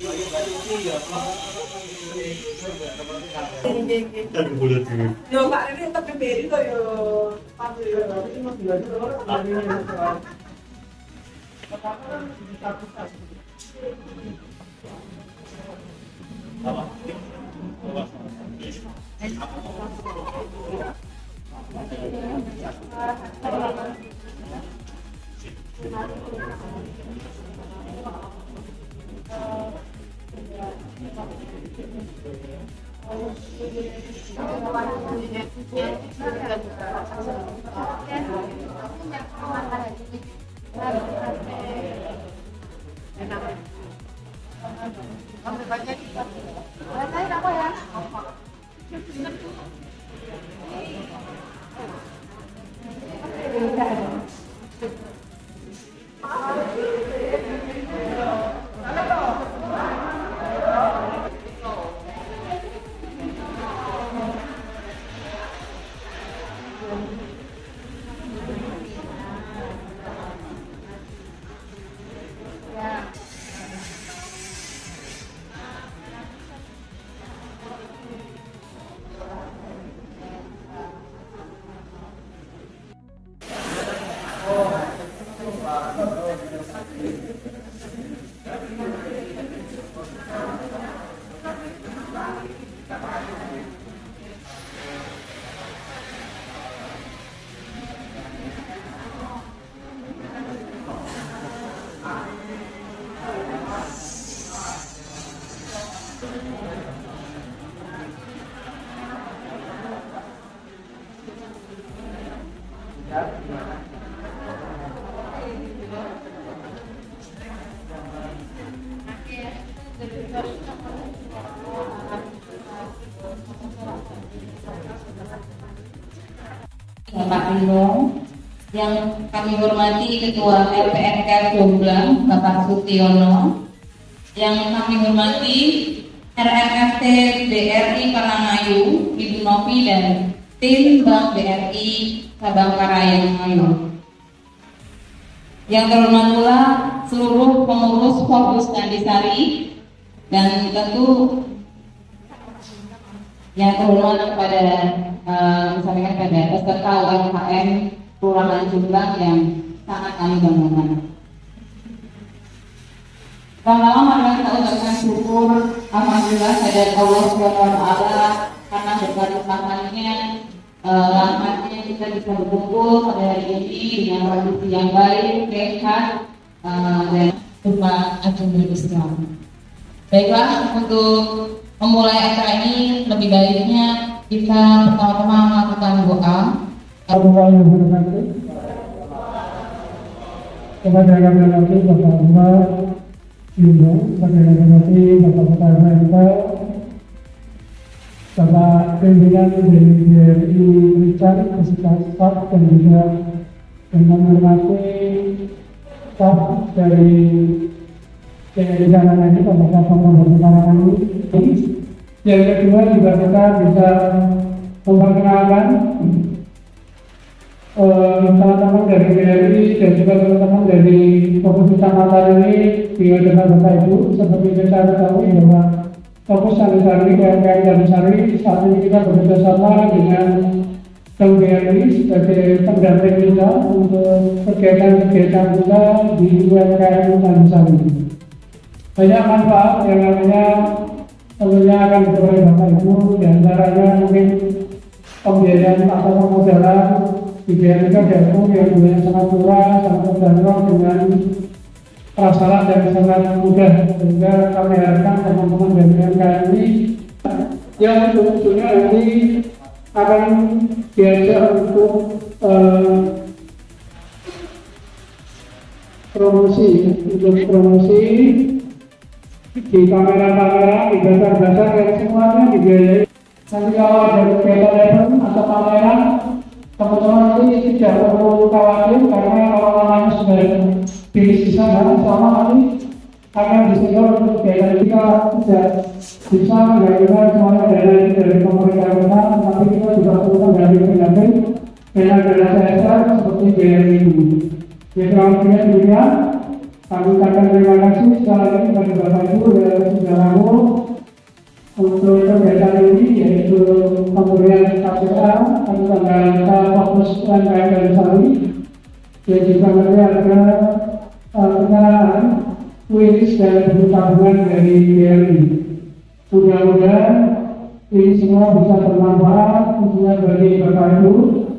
Yo Pak ini tetap BRI to yo. Pak yo ini mau belajar orang. Bapak Bimo, yang kami hormati Ketua LPNK Jomblang Bapak Sutiono, yang kami hormati RRFT BRI Palangayu Ibu Novi dan tim Bank BRI Cabang Karanganyar. Yang terhormat pula seluruh pengurus Fokus Kandisari dan tentu yang terhormat kepada misalnya pada peserta UMKM Kelurahan Jomblang yang sangat kami banggakan. Pertama, mari kita ucapkan syukur alhamdulillah kepada Allah SWT karena berkat rahmatnya rahmatnya kita bisa berkumpul pada hari ini dengan kondisi yang baik, sehat dan berupa agama Islam. Baiklah, untuk memulai acara ini lebih baiknya kita pertama-tama melakukan doa. Kepada kami nanti Bapak Umar, Ibu, kepada kami nanti Bapak Mereka, Bapak pimpinan dari BRI Richard, beserta staf dan juga dengan menghormati staf dari di sana ini Bapak Pembangunan ini. Yang kedua juga kita bisa memperkenalkan teman-teman dari BRI dan juga teman-teman dari Fokus Kecamatan ini dengan Bapak Ibu. Seperti kita ketahui bahwa Fokus Kandisari UMKM Kandisari saat ini kita bekerjasama dengan Bank BRI sebagai pendamping kita untuk kegiatan-kegiatan kita di UMKM Kandisari. Banyak manfaat yang namanya tentunya akan diperoleh Bapak Ibu, diantaranya mungkin pembiayaan atau pemodalan di BRI Gabung yang jumlahnya sangat murah, sangat terjangkau dengan prasyarat yang sangat mudah, sehingga kami harapkan teman-teman dari UMKM ini yang tentunya nanti akan diajak untuk promosi di kamera-kamera, di dasar-dasar yang semuanya dibiayai. Nanti kalau ada kegiatan event atau pameran, teman-teman nanti tidak perlu khawatir karena orang-orang sudah di sana selama nanti akan disetor untuk kegiatan kita tidak bisa menggunakan semuanya dari pemerintah kota, tapi kita juga perlu pendamping dengan dana CSR seperti BRI ini. Jadi kalau demikian kami ucapkan terima kasih sekali lagi kepada Bapak Ibu dan Untuk kegiatan ini yaitu pemberian KPA tentang fokus UMKM dan Sari, dan juga nanti ada pengenalan kuis dan buku tabungan dari BRI. Mudah-mudahan ini semua bisa bermanfaat khususnya bagi Bapak Ibu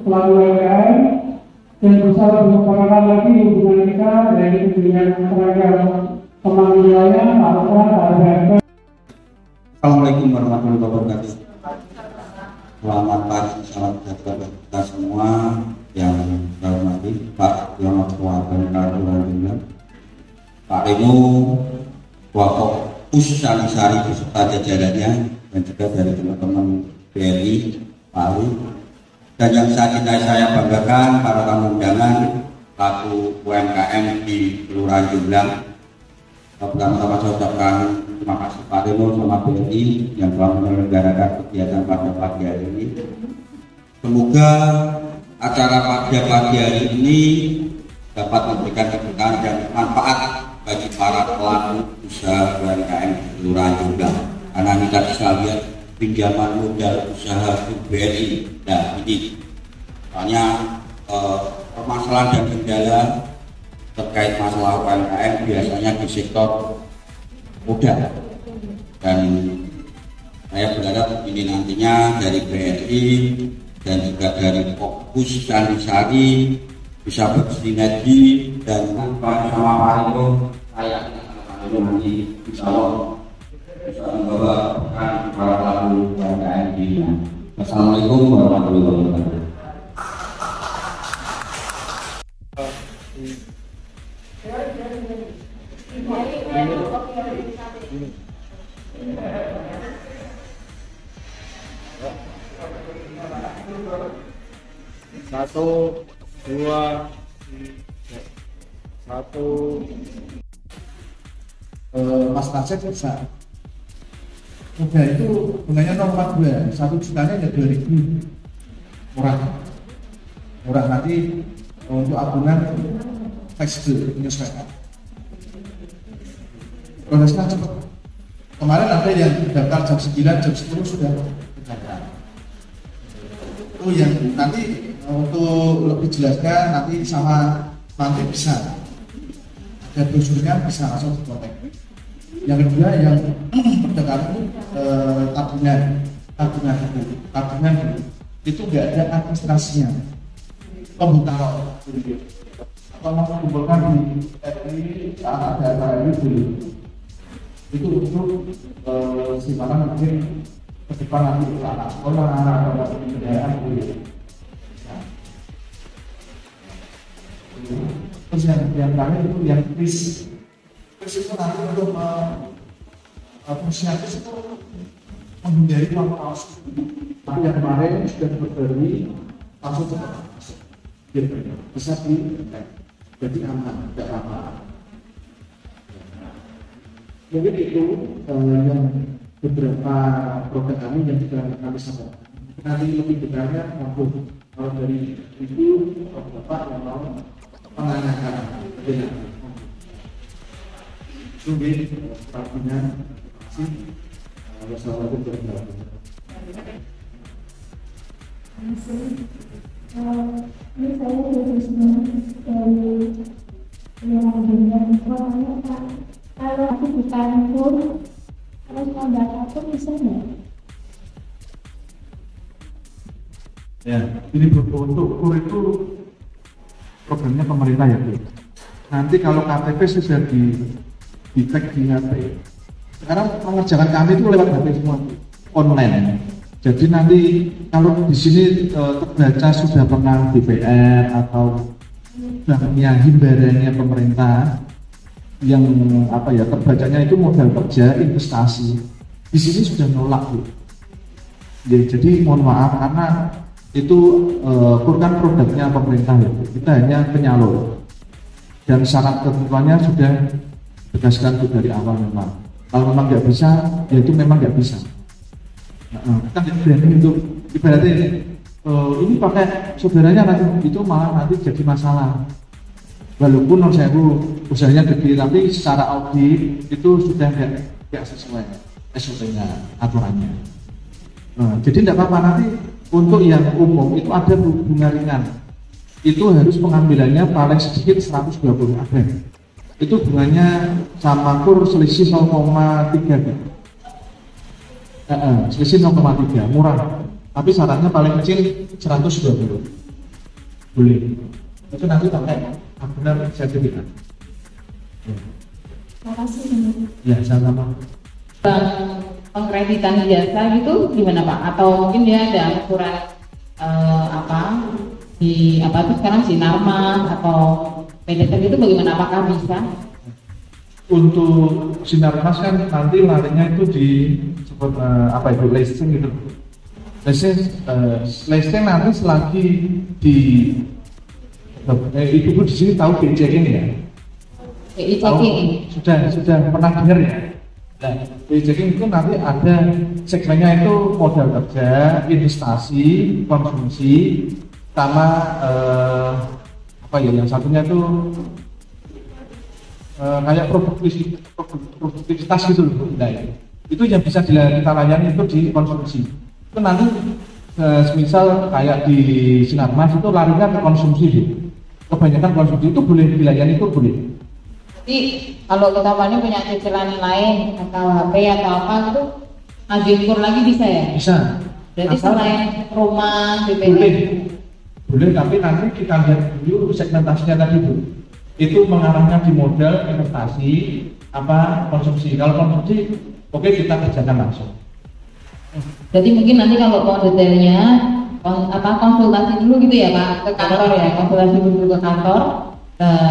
pelaku UMKM dan bisa memperkenalkan lagi hubungan kita dari pemberian tenaga pemanggilannya para Assalamualaikum warahmatullahi wabarakatuh. Selamat pagi, salam sejahtera kita semua yang saya hormati Pak Yono Ketua Pemkab Pak Remo, Ketua Pusalisari beserta jajarannya dan juga dari teman-teman BRI, Pak Ali, dan yang saat ini saya banggakan para tamu undangan pelaku UMKM di Kelurahan Jomblang. Pertama-tama saya ucapkan terima kasih Pak Remo sama BRI yang telah menyelenggarakan kegiatan pada pagi hari ini. Semoga acara pada pagi hari ini dapat memberikan keberkahan dan manfaat bagi para pelaku usaha UMKM di Kelurahan Jomblang. Karena kita bisa lihat pinjaman modal usaha BRI. Nah ini soalnya permasalahan dan kendala terkait masalah UMKM biasanya di sektor modal, dan saya berharap ini nantinya dari BRI dan juga dari Fokus Sari bisa bersinergi dan sama Pak Remo saya nanti insya Allah bisa membawa para pelaku UMKM di. Assalamualaikum warahmatullahi wabarakatuh. Satu, dua, satu. Mas Nasib bisa. Udah itu bunganya 0,42, 1 jutanya ya 2.000. Murah nanti untuk tabungan fleksibel menyesuaikan. Prosesnya cepat. Kemarin ada yang daftar jam 9, jam 10 sudah daftar. Itu yang nanti untuk lebih jelaskan nanti sama nanti bisa ada brosurnya, bisa langsung dikontak. Yang kedua yang pendekatan tabungan itu nggak ada administrasinya, pemutaran atau mengumpulkan di RI saat ada acara ini itu untuk simpanan mungkin ke depan nanti anak sekolah atau kendaraan boleh. Terus yang terakhir itu yang kris itu nanti untuk fungsinya itu menghindari uang palsu. Tapi yang kemarin sudah berbagi langsung bisa jadi aman, tidak apa. Mungkin itu yang beberapa program kami yang sudah kami sampaikan. Nanti lebih detailnya maupun kalau dari itu bapak yang mau menanyakan Sungguh perhatian kasih wassalamualaikum warahmatullahi wabarakatuh. Ini saya dari Kelurahan Jomblang. Kalau aku bukan pun harus membaca pun bisa nggak? Ya, ini untuk kur itu programnya pemerintah ya Bu. Nanti kalau KTP sudah di tag di HP. Sekarang mengerjakan kami itu lewat HP semua online. Jadi nanti kalau di sini terbaca sudah pernah DPR atau banknya himbarannya pemerintah yang terbacanya itu modal kerja investasi. Di sini sudah nolak Bu. Ya, jadi mohon maaf karena itu kan produknya pemerintah ya Bu. Kita hanya penyalur. Dan syarat ketentuannya sudah tegaskan itu dari awal memang. Kalau memang nggak bisa, ya itu memang nggak bisa. Kita nggak berani untuk ibaratnya ini pakai saudaranya nanti itu malah nanti jadi masalah. Walaupun saya usahanya gede, tapi secara audit itu sudah nggak sesuai. SOP-nya, aturannya. Jadi tidak apa-apa, nanti untuk yang umum itu ada bunga ringan. Itu harus pengambilannya paling sedikit 120 agen. Itu bunganya sama kur selisih 0,3 gitu. Selisih 0,3, murah. Tapi syaratnya paling kecil 120. Boleh. Itu nanti pakai benar sertifikat. Terima kasih. Ya, sama-sama. Pengkreditan jasa gitu gimana Pak? Atau mungkin dia ada ukuran di apa tuh sekarang Sinarmas atau PDT itu bagaimana? Apakah bisa? Untuk Sinarmas kan nanti larinya itu di sebut leasing gitu. Leasing nanti selagi di ibu di sini tahu BI checking ya? BI checking sudah pernah dengar ya? Nah, BI checking itu nanti ada segmennya itu modal kerja, investasi, konsumsi, sama yang satunya itu kayak produktivitas gitu loh. Nah, itu yang bisa kita layani itu di konsumsi. Itu nanti semisal kayak di Sinarmas itu larinya ke konsumsi gitu. Kebanyakan konsumsi itu boleh dilayani, itu boleh. Jadi kalau kita punya cicilan lain atau HP atau apa itu ngajuin kur lagi bisa ya? Bisa. Berarti selain rumah, BPN boleh, tapi nanti kita lihat dulu segmentasinya tadi Bu. Itu mengarahnya di modal, investasi, konsumsi. Kalau konsumsi, oke kita kerjakan langsung. Jadi mungkin nanti kalau mau detailnya konsultasi dulu gitu ya Pak, ke kantor ya, konsultasi dulu ke kantor,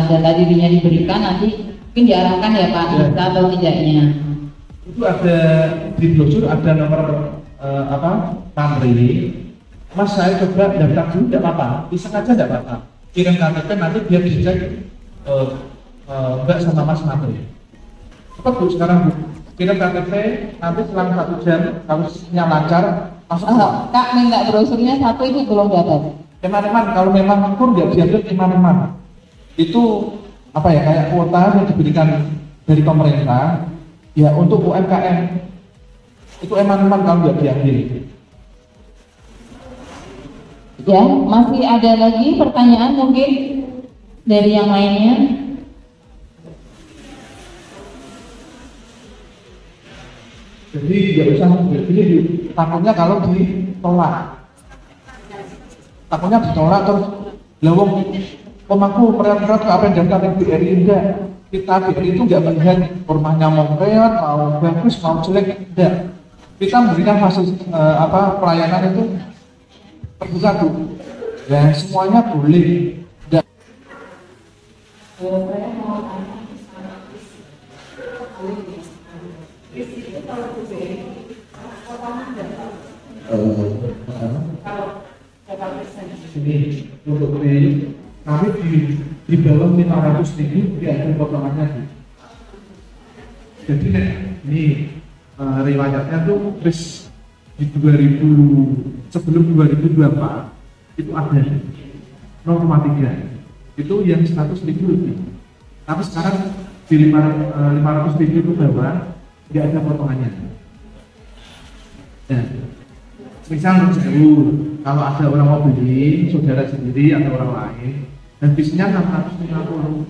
data dirinya diberikan, nanti mungkin diarahkan ya Pak, bisa atau tidaknya. Itu ada di brosur ada nomor pamri. Mas saya coba daftar dulu, tidak apa-apa, iseng aja tidak apa-apa. Kirim KTP nanti biar dicek Mbak sama Mas Pamri. Cepat Bu sekarang Bu, kirim KTP nanti selang 1 jam kalau sinyal lancar masuk. Kak minta brosurnya 1 itu belum dapat. Teman-teman kalau memang kur nggak diambil teman-teman. Itu kayak kuota yang diberikan dari pemerintah ya untuk UMKM. Itu teman-teman kalau nggak diambil. Ya, masih ada lagi pertanyaan mungkin dari yang lainnya? Jadi nggak usah begini, takutnya kalau ditolak. Takutnya ditolak terus lawang pemaku peran-peran apa yang daftar BRI enggak. Kita BRI itu nggak melihat rumahnya mau reot, mau bagus, mau jelek, enggak. Kita memberikan fasilitas pelayanan itu terbuka tuh, ya semuanya boleh. Ini untuk BI kami di dalam 500.000 diambil potongannya. Jadi ini riwayatnya tuh di 2000 sebelum 2024 itu ada 0,3 itu yang 100.000 lebih, tapi sekarang di 500.000 itu bawah nggak ada potongannya. Ya. Misal kalau ada orang mau beli, saudara sendiri atau orang lain dan bisnya 650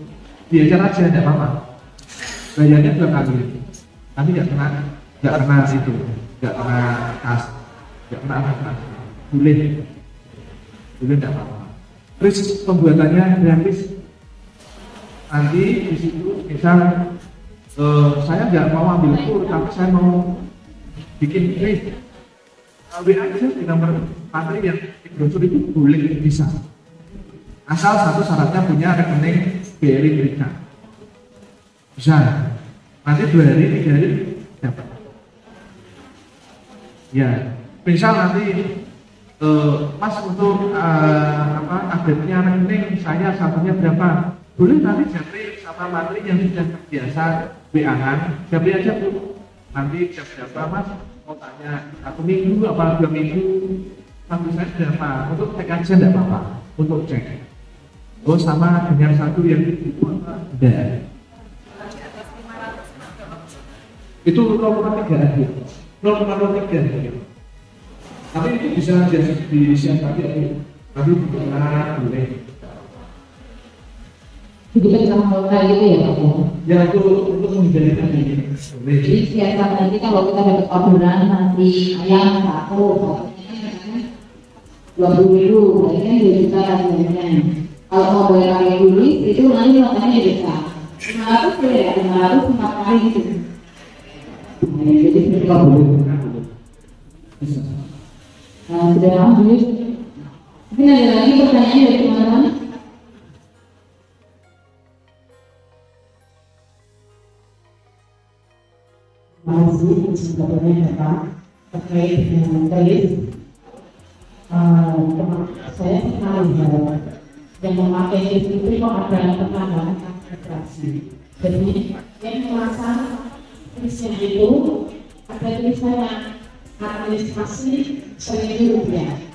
diajar aja tidak apa-apa, bayarnya 2 kali, nanti nggak kena itu, nggak kena kas, nggak kena apa-apa, boleh tidak apa-apa. Terus pembuatannya gratis. Nanti di situ misal saya nggak mau ambil kur, tapi saya mau bikin kris, WA aja di nomor pantry yang di brosur itu boleh, bisa. Asal satu syaratnya punya rekening BRI mereka. Bisa. Nanti 2 hari, 3 hari dapat. Ya, misal nanti Mas untuk update-nya rekening saya satunya berapa? Boleh nanti japri sama materi yang sudah terbiasa WA-an, japri aja Bu. Nanti jam berapa Mas mau tanya 1 minggu apa 2 minggu, sampai saya berapa? Untuk cek aja tidak apa-apa, untuk cek. Oh sama dengan satu yang itu apa? Tidak. itu 0,3 aja, 0,03. Tapi itu bisa disiapkan tapi benar boleh. Jadi sama kayak gitu ya Pak? Ya itu untuk menghindari tadi. Jadi siasat nanti kalau kita dapat orderan nanti ayam 1, 20.000, berarti kan 2 juta harganya. Kalau mau bayar pakai kulit itu nanti makanya bisa 500 ya, 500 5 kali gitu. Jadi kita boleh. Sudah habis. Mungkin ada lagi pertanyaan dari teman-teman? Terima kasih sebetulnya Bapak terkait dengan kredit. Saya pernah lihat yang memakai itu kok ada penambahan administrasi. Jadi yang merasa tulisan itu ada tulisannya administrasi Rp1.000.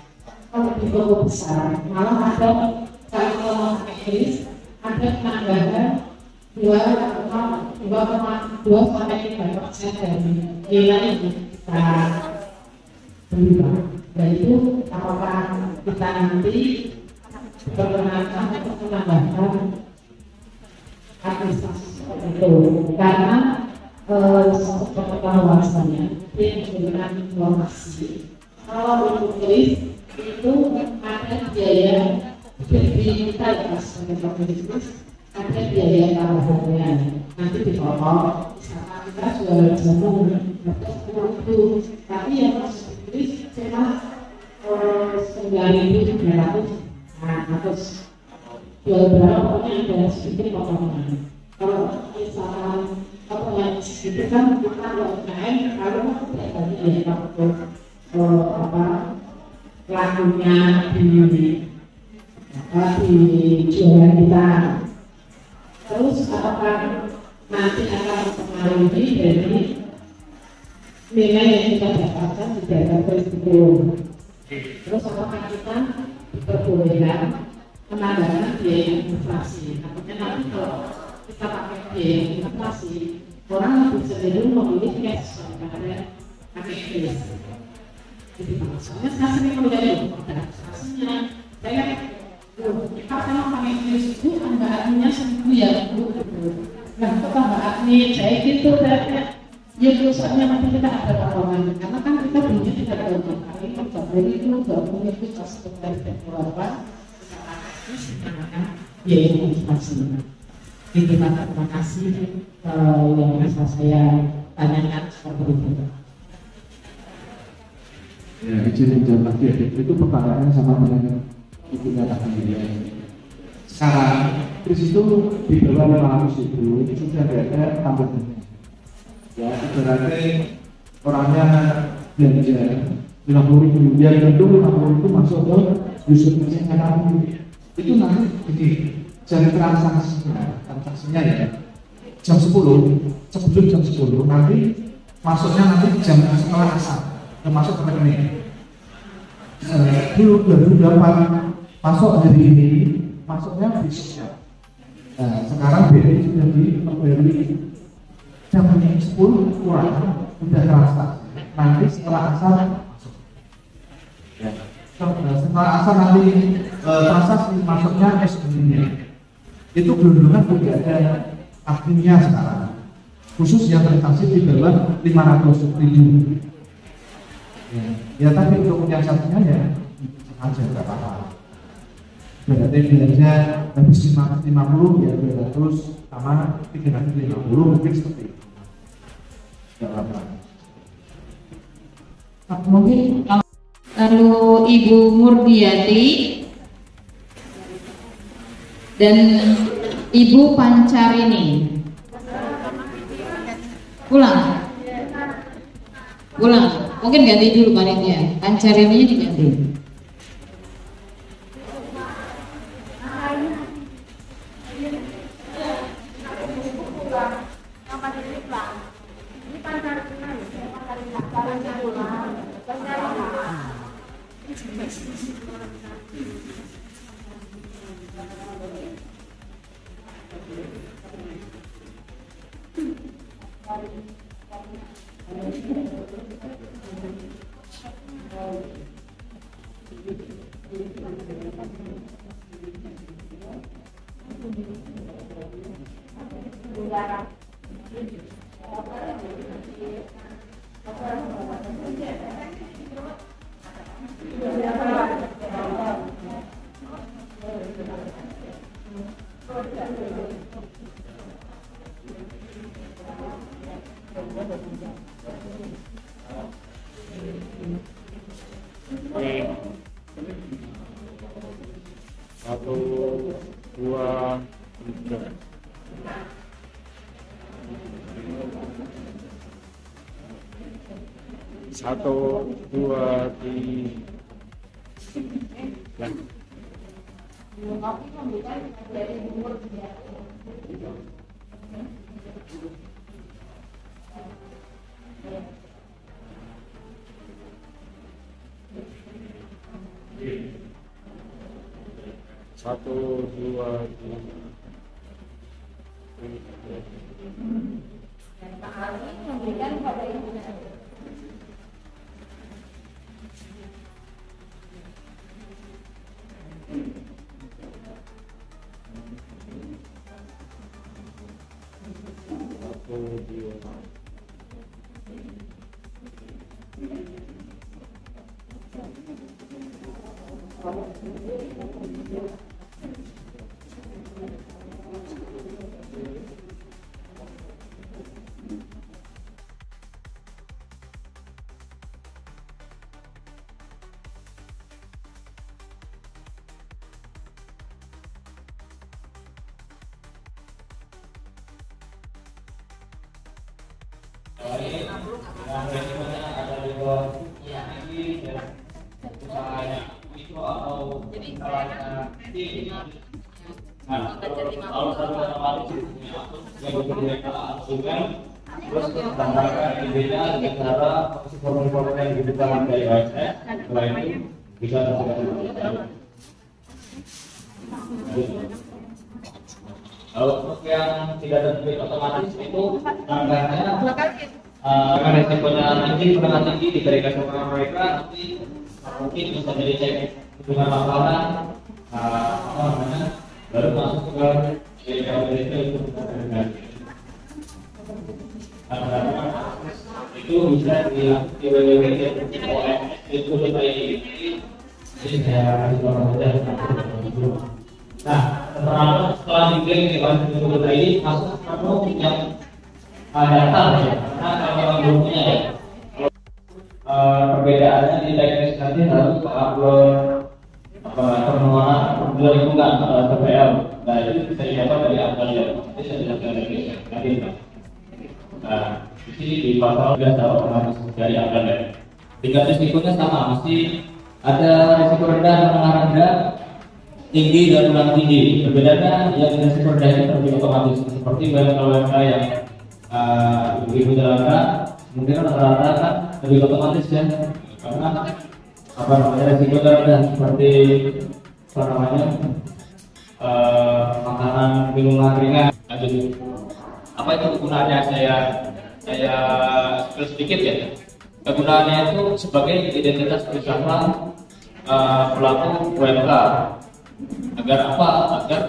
Kalau di toko besar malah ada kalau pakai kris ada penambahan 2,2 sampai 3% dari nilai yang kita beli. Dan itu apakah kita nanti perkenalkan untuk menambahkan administrasi seperti itu? Karena pengetahuan saya yang menggunakan informasi kalau untuk kris itu ada biaya bagi kita ya sebagai pemilik ada biaya tambahannya nanti dipotong misalkan kita jual jamu itu tapi yang masuk kris cuma 9.300 nah terus jual berapa pokoknya ada sedikit potongan kalau misalkan apa yang sedikit kan kita UMKM kalau tidak tadi ya lakunya di jualan kita. Terus apakah nanti akan mempengaruhi dari nilai yang kita dapatkan di database itu? Terus apakah kita diperbolehkan menambahkan biaya inflasi? Artinya nanti kalau kita pakai biaya inflasi, orang lebih cenderung memilih cash daripada pakai kris. Jadi maksudnya saya sering menjadi administrasinya saya kita sama pakai kris itu tambahannya 1.000 ya nah itu tambahannya saya gitu ya biasanya nanti kita ada potongan karena kan kita belinya tidak ada kali jadi itu nggak punya kita seperti berapa ya inflasi. Terima kasih yang bisa saya tanyakan seperti itu. Ya, izin jawab lagi ya, itu pertanyaannya sama dengan Ibu katakan ini. Sekarang kris itu di bawah 500 itu sudah ada tambahannya. Ya, ibaratnya orangnya belanja 50.000, dia tentu 50 itu masuk ke usernya kamu. Itu nanti begini, jam transaksinya ya jam 10, sebelum jam 10 nanti masuknya nanti jam setelah asar. Termasuk rekening. Dulu 2008 masuk hari ini, masuknya besoknya. Sekarang BRI sudah diperbarui jam 10 kurang sudah transaksi. Nanti setelah asar masuk. Ya. Setelah asar nanti transaksi masuknya SDN. Itu gelondongan sudah ada adminnya sekarang. Khusus yang transaksi di bawah 500.000. Ya tapi untuk menyiasatnya ya aja nggak apa-apa. Berarti biayanya habis 50 ya 200 sama 350 mungkin seperti itu. Nggak apa-apa. Mungkin lalu Ibu Murdiati dan Ibu Pancarini pulang. Mungkin ganti dulu panitia, Pancarininya diganti. Satu, dua, tiga. Satu, dua, tiga. Satu, dua, tiga. Satu, dua. Terus tambahkan idenya dengan cara formula-formula yang dibutuhkan dari OSS. Setelah itu bisa kalau untuk yang tidak terbit otomatis itu anggarannya karena resikonya tinggi, sangat tinggi diberikan kepada mereka, nanti mungkin bisa jadi cek dengan masalah apa namanya baru masuk ke DPRD itu itu bisa di www.oms.id. Jadi saya kasih tahu saja. Nah, setelah diklik di www.oms.id masuk menu yang data ya. Karena kalau belum punya ya, perbedaannya di teknis nanti harus upload permohonan lingkungan TPL. Nah itu bisa didapat dari Apgalia. Nanti saya jelaskan lagi nanti. Nah, di sini di pasal biasa otomatis dari Apgalia. Tingkat risikonya sama, masih ada risiko rendah dan menengah rendah, tinggi dan rendah tinggi. Perbedaannya yang risiko rendah itu lebih otomatis. Seperti UMK yang ibu jalankan, mungkin rata-rata kan lebih otomatis ya, karena apa namanya risiko rendah seperti apa namanya makanan minuman ringan. Lanjut, apa itu kegunaannya saya sedikit ya. Kegunaannya itu sebagai identitas usaha pelaku UMK. Agar apa? Agar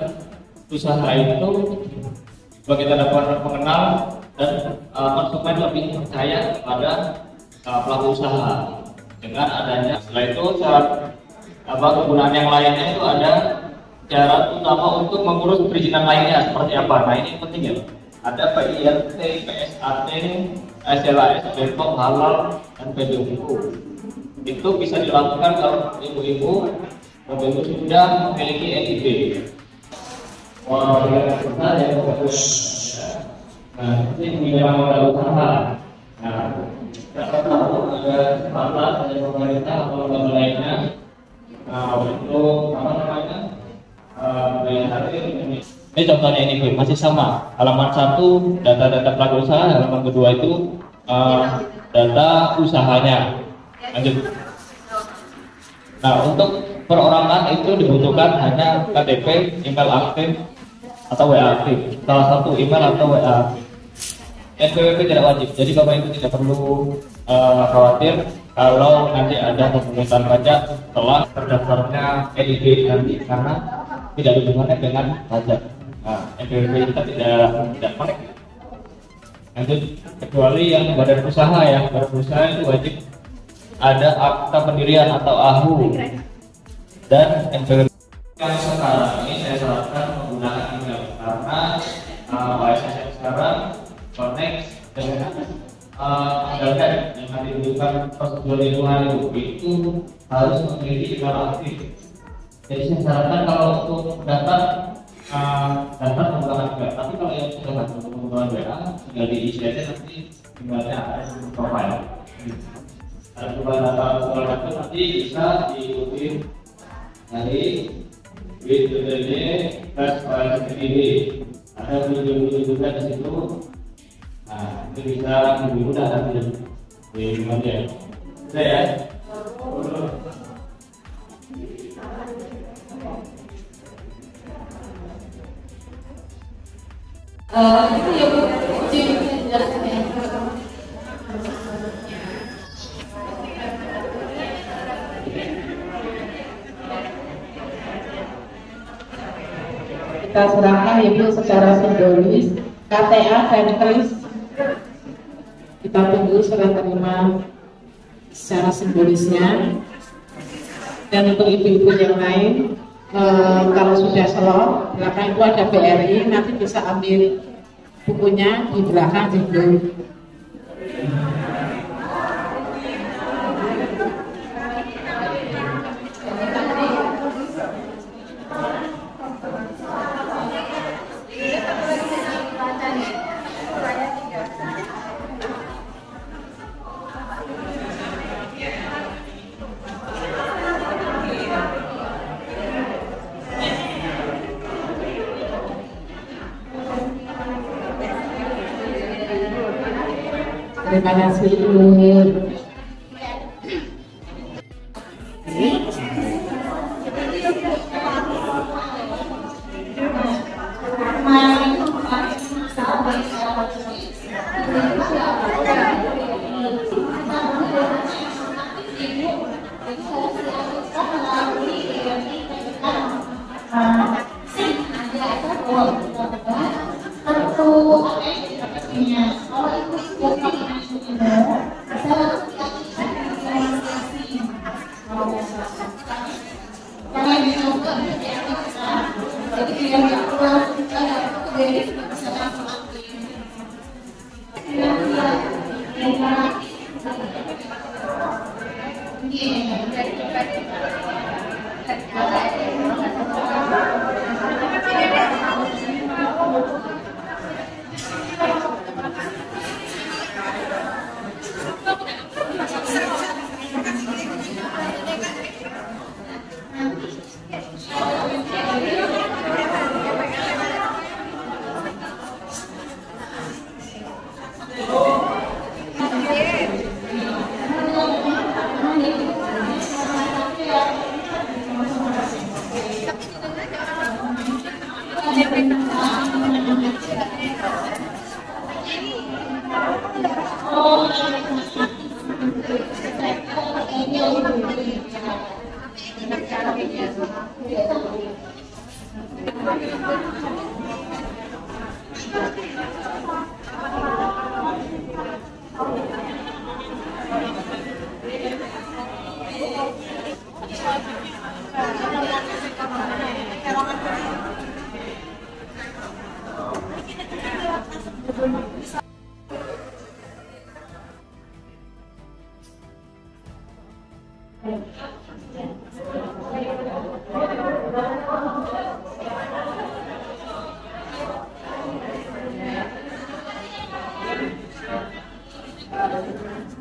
usaha itu sebagai tanda pengenal dan konsumen lebih percaya kepada pelaku usaha. Dengan adanya setelah itu syarat kegunaan yang lainnya itu ada syarat utama untuk mengurus perizinan lainnya seperti apa. Nah ini penting ya. Ada PIRT, PSAT, SLAS, BPOM, halal, dan PDUU. Itu bisa dilakukan kalau ibu-ibu sudah memiliki NIB. Nah, ini memang modal usaha. Nah, kita tahu ada kesempatan dari pemerintah atau lembaga lainnya untuk apa namanya ini contohnya ini masih sama. Halaman 1 data-data pelaku usaha, halaman kedua itu data usahanya. Lanjut. Nah, untuk perorangan itu dibutuhkan hanya KTP, email aktif atau WA aktif. Salah satu email atau WA aktif. NPWP tidak wajib, jadi Bapak Ibu tidak perlu khawatir kalau nanti ada pemungutan pajak setelah terdaftarnya EIB nanti karena tidak ada hubungannya dengan pajak. Nah, NPWP kita tidak connect. Lanjut, kecuali yang badan usaha ya, badan usaha itu wajib ada akta pendirian atau AHU dan NPWP. Yang sekarang ini saya sarankan menggunakan email karena BSSN sekarang connect dengan dan yang nanti dibutuhkan prosedur lingkungan itu harus memiliki email aktif. Jadi saya sarankan kalau untuk daftar menggunakan email. Tapi kalau yang sudah menggunakan WA tinggal diisi aja nanti emailnya ada di profile. Ada perubahan data itu nanti bisa diikuti dari www.file.id. Ada video-video juga di situ. Nah, itu bisa lebih mudah nanti di emailnya. Sudah ya. Itu ya Bu, jelaskan ya. Kita serahkan Ibu secara simbolis KTA dan kris. Kita tunggu serah terima secara simbolisnya. Dan untuk ibu-ibu yang lain, kalau sudah selesai, belakang itu ada BRI, nanti bisa ambil bukunya di belakang Ibu. Terima kasih Ibu.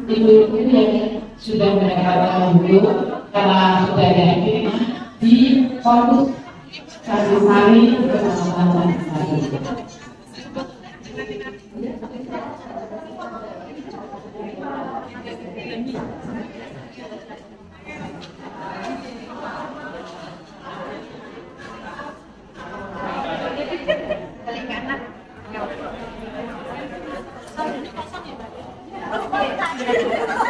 Ibu-ibu yang sudah mendapatkan buku karena sudah ada di fokus satu hari bersama-sama hari. Thank you.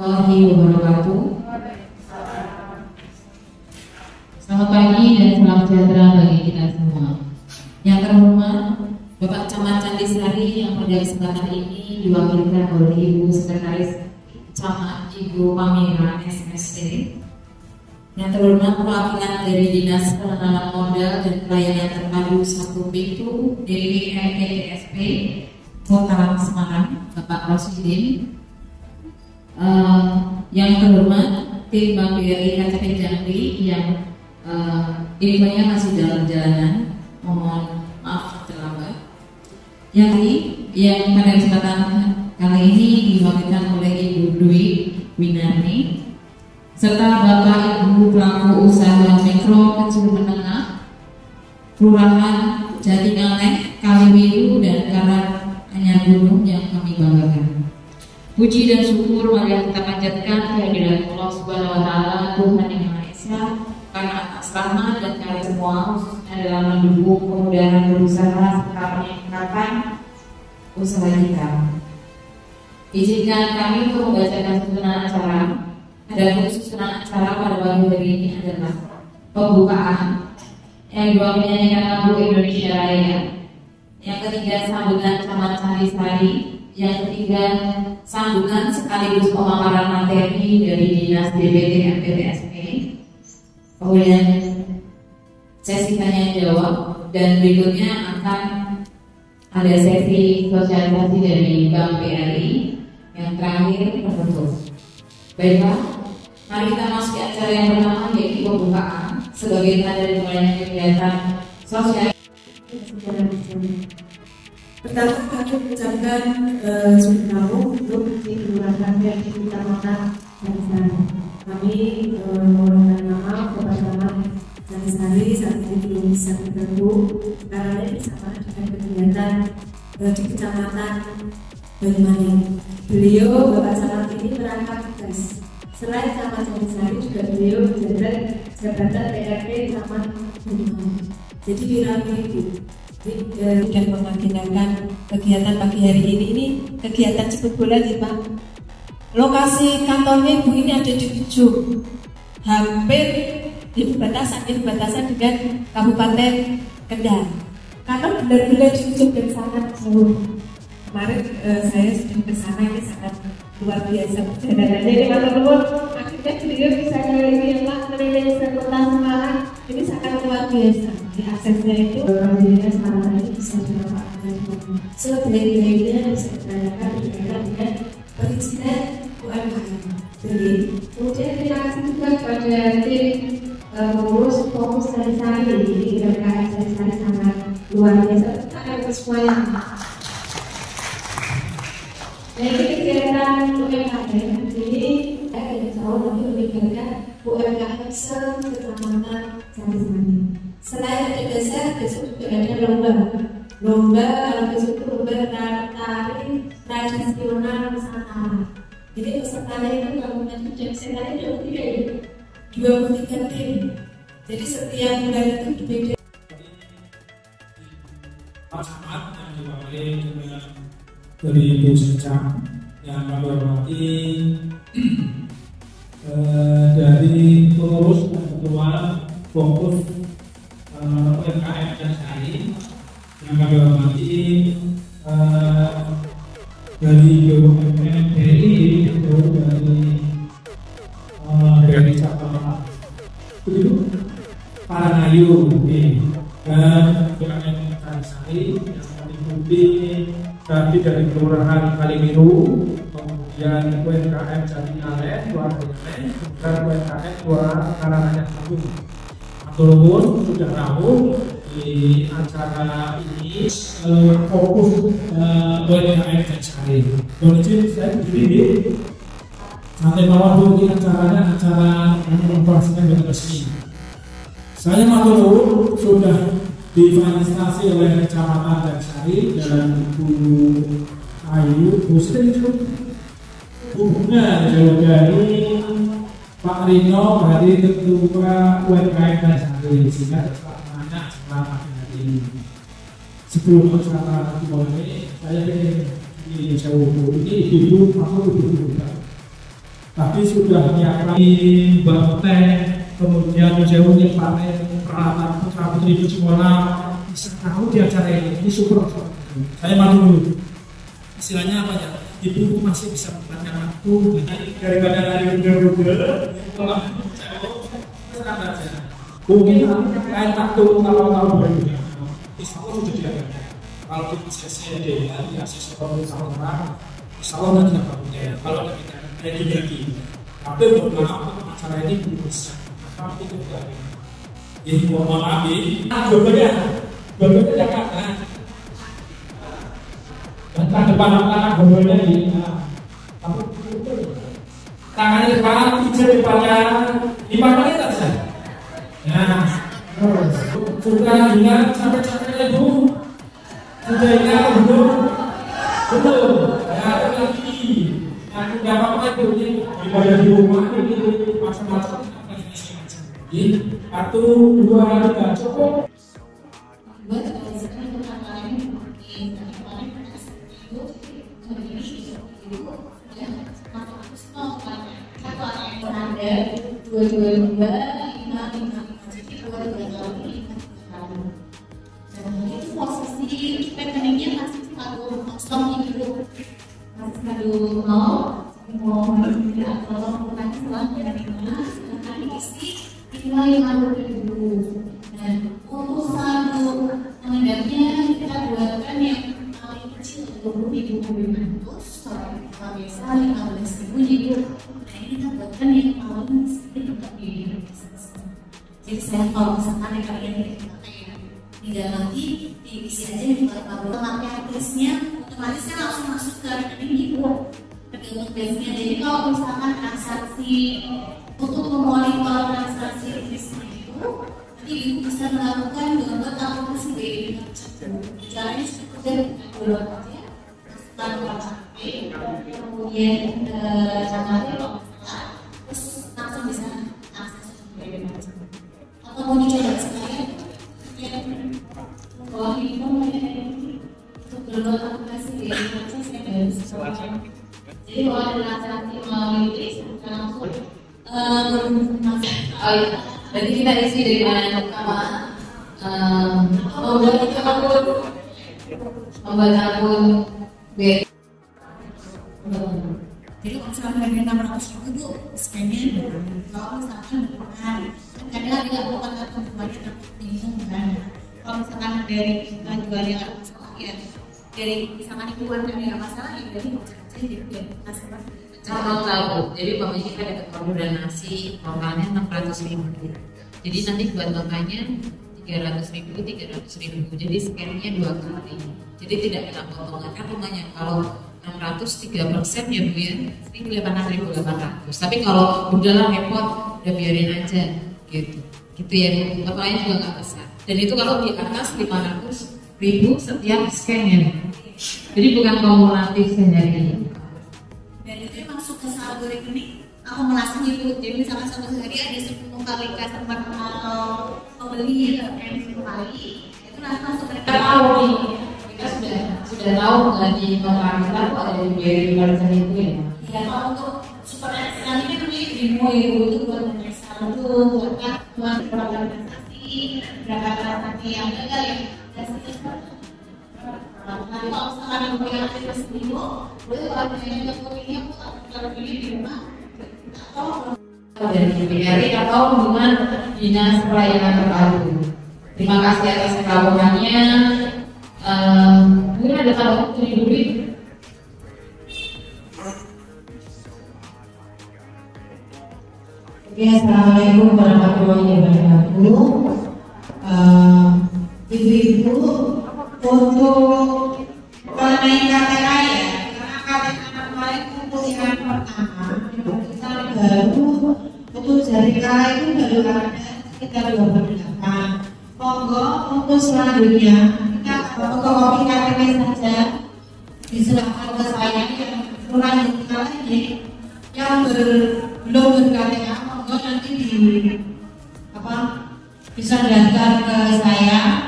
warahmatullahi wabarakatuh. Selamat pagi dan salam sejahtera bagi kita semua. Yang terhormat Bapak Camat Candi Sari yang pada kesempatan ini diwakilkan oleh Ibu Sekretaris Camat Ibu Pamira SSC. Yang terhormat perwakilan dari Dinas Penanaman Modal dan Pelayanan Terpadu 1 Pintu DPRPTSP Kota Semarang, Bapak Rosidin. Yang terhormat tim Bank BRI KCP Jambi yang infonya masih dalam perjalanan, mohon maaf terlambat. Yang pada kesempatan kali ini diwakilkan oleh Ibu Dwi Winarni serta Bapak Ibu pelaku usaha mikro kecil menengah Kelurahan Jatingaleh, Kaliwiru dan Karanganyar Gunung yang kami banggakan. Puji dan syukur mari kita panjatkan kehadiran Allah Subhanahu wa taala Tuhan yang Maha Esa karena atas rahmat dan karya semua khususnya dalam mendukung kemudahan berusaha serta peningkatan usaha kita. Izinkan kami untuk membacakan susunan acara. Ada susunan acara pada pagi hari ini adalah pembukaan, yang kedua menyanyikan lagu Indonesia Raya, yang ketiga sambutan Camat Candi Sari, yang ketiga sambutan sekaligus pemaparan materi dari Dinas DPT MPTSP, kemudian sesi tanya jawab, dan berikutnya akan ada sesi sosialisasi dari Bank BRI, yang terakhir penutup. Baiklah, mari kita masuk ke acara yang pertama, yaitu pembukaan sebagai tanda dimulainya kegiatan sosial. Pertama kami mengucapkan syukur untuk kelurahan yang kita makan dari sana. Kami mohon maaf kepada Camat Candi Sari saat ini belum bisa bertemu karena bersama dengan kegiatan di Kecamatan Banyumanik. Beliau Bapak Camat ini merangkap tugas. Selain Camat Candi Sari juga beliau menjabat jabatan PRT Camat Banyumanik. Jadi itu dan mengagendakan kegiatan pagi hari ini kegiatan sepak bola nih Pak. Lokasi kantornya Ibu ini ada di ujung, hampir di perbatasan dengan Kabupaten Kendal. Karena benar-benar di ujung dan sangat jauh. Kemarin saya sudah ke sana, ini sangat luar biasa perjalanannya. Ini matur akhirnya beliau bisa keliling keliling Kota Semarang, ini sangat luar biasa. Di aksesnya itu Dinas Semarang ini bisa dimanfaatkan sebaik-baiknya, bisa ditanyakan berkaitan dengan perizinan UMKM. Kemudian terima kasih juga kepada tim pengurus fokus dari Sari, di UMKM dari Sari sangat luar biasa. Kita semuanya. Jadi kegiatan UMKM ini insya Allah melibatkan UMKM se-Kecamatan Candi Sari. Selain ada dasar, besok juga ada lomba. Kalau besok itu lomba tari tradisional Nusantara. Jadi pesertanya itu kalau nanti sudah pesertanya 23 tim. Jadi setiap bulan itu berbeda. Camat yang diwakili dari Ibu Secam yang kami hormati, dari pengurus dan ketua fokus UMKM dan Sari yang kami hormati, dari BUMN BRI itu dari cabang begitu Parangayu dan UMN Sari yang meliputi tadi dari Kelurahan Kaliwiru, kemudian UMKM Jatingaleh, dan UMKM Karanganyar Gunung. Turun sudah tahu di acara ini fokus UMKM dan Sari. Jadi saya berdiri sampai bawah dulu ini acaranya acara operasinya betul resmi. Saya matur sudah difasilitasi oleh Kecamatan dan Sari dan Bu Ayu Hussein itu hubungan dari Pak Rino dari Ketua UMKM dan Sari, sehingga banyak selama hari ini. Sebelum acara dimulai, saya ingin jauh ini ibu aku dulu. tapi sudah nyiapin banteng, kemudian jauh panen peralatan putra putri di sekolah, bisa tahu di acara ini super. Saya malu dulu. Istilahnya apa ya? Ibu masih bisa mendapatkan waktu daripada dari Google. Mungkin lain waktu kalau berbeda. Insya Allah sudah diadakan. Kalau kita CCD ya siswa orang, insya Allah nanti dapat punya. Kalau kita lagi, tapi beberapa acara ini belum bisa. Tapi itu tidak. Jadi mohon maaf ini. Berbeda Jakarta. Tentang depan tangan berbeda ini. Tangannya depan, hijau depannya 5 menit saja. Nah, sudah juga sampai ibu. Sudah ingat belum? Belum. Ya, lagi. Aku nggak apa-apa itu daripada di rumah itu macam-macam. Jadi 1, 2, 3 cukup. Itu posisi rekeningnya masih selalu kosong gitu, masih selalu mau melakukan uang dari mana sekarang diisi tinggal 50.000. Dan untuk saldo mengendapnya kita buatkan yang paling kecil 20.500, kalau biasa 15.000 jadi. Nah ini kita buatkan yang paling sedikit di. Jadi saya kalau misalkan kalian tinggal nanti diisi aja di tabel pakai addressnya, otomatis kan langsung masuk ke rekening ibu tergantung base-nya. Jadi kalau misalkan transaksi untuk memonitor transaksi bisnisnya itu, nanti ibu bisa melakukan download aplikasi BI. Caranya seperti download aja, masukkan HP, kemudian catatnya kalau salah, terus langsung bisa akses BI. Atau mau dicoba sekalian kalau ini untuk download aplikasi di aplikasi saya baru sesuai. Jadi kalau ada transaksi melalui list langsung masuk. Oh iya, berarti kita isi dari mana yang pertama membuat akun BRI. Jadi kalau misalkan dari 600.000 bu, scan-nya kalau misalkan bukan kadang tidak bukan atau bukannya bingung kan. Kalau misalkan dari kita jual yang ada masalah ya dari misalkan ibuan yang ada masalah ya dari jadi masalah. Kalau tahu, jadi umpamanya kita dapat orderan nasi totalnya 600.000. Jadi nanti buat makanya 300.000. Jadi scan-nya 2 kali. Jadi tidak kena potongan. Kan rumahnya kalau 603% ya Bu ya, 8.800. Tapi kalau udahlah repot, udah biarin aja gitu. Gitu ya Bu, potongannya juga nggak besar. Dan itu kalau di atas 500.000 setiap scan-nya. Jadi bukan kumulatif sehari. Dan itu masuk ke saldo rekening akumulasinya itu. Jadi misalkan satu hari ada 10 kali customer atau pembeli yang 10 kali, itu nanti masuk ke rekening. Kita sudah tahu nggak di notar kita kok ada di BRI Merchant itu ya? Ya kalau untuk super eksternal ini namanya demo itu buat memeriksa itu buat berapa transaksi yang gagal ya. Nanti kalau misalkan yang punya aktivitas demo, boleh kalau misalnya kopinya kalau beli di rumah atau dari BRI atau hubungan dinas pelayanan terpadu. Terima kasih atas kerawamannya. Mungkin ada tambahan dari Budi. Oke, assalamualaikum warahmatullahi wabarakatuh. Ibu-ibu untuk mengenai KTK ya, karena KTK kemarin keputusan pertama keputusan baru untuk dari KTK itu baru ada sekitar 28. Monggo untuk selanjutnya kita fotokopi KTP saja diserahkan ke saya yang selanjutnya lagi yang belum ber-KTK monggo nanti bisa daftar ke saya